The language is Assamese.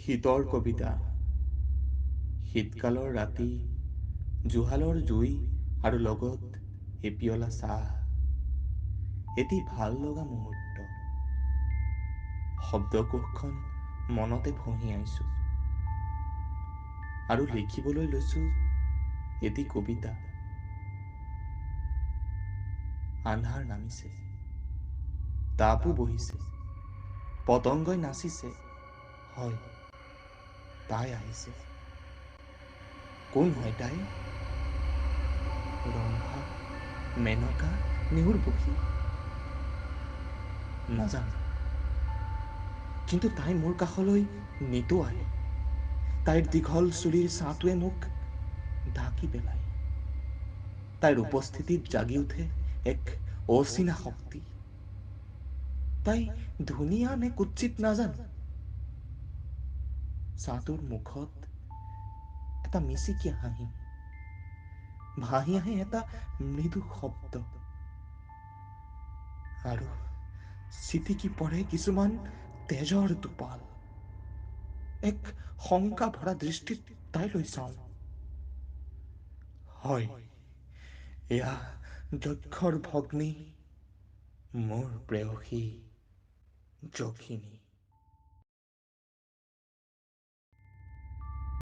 শীতৰ কবিতা। শীতকালৰ ৰাতি, জুহালৰ জুই আৰু লগত এপিয়লা চাহ। এটি ভাল লগা মুহূৰ্ত। শব্দকোষখন মনতে ভঁহিয়াইছোঁ আৰু লিখিবলৈ লৈছোঁ এটি কবিতা। আন্ধাৰ নামিছে, তাপো বহিছে, পতংগই নাচিছে। হয়, তাই আহিছে। কোন হয় তাই? ৰম্ভা, মেনকা, নিহুৰপখী? নাজানো, কিন্তু তাই মোৰ কাষলৈ নিতোৱায়। তাইৰ দীঘল চুলিৰ ছাঁটোৱে মোক ঢাকি পেলায়। তাইৰ উপস্থিতিত জাগি উঠে এক অচিনা শক্তি। তাই ধুনীয়া নে কুৎসিত নাজানো। ছাঁটোৰ মুখত এটা মিচিকীয়া হাঁহি, ভাহি আহে এটা মৃদু শব্দ, আৰু চিটিকি পৰে কিছুমান তেজৰ টোপাল। এক শংকা ভৰা দৃষ্টিত তাইলৈ চাওঁ। হয়, এয়া যক্ষৰ ভগ্নী, মোৰ প্ৰেয়সী যক্ষিনী।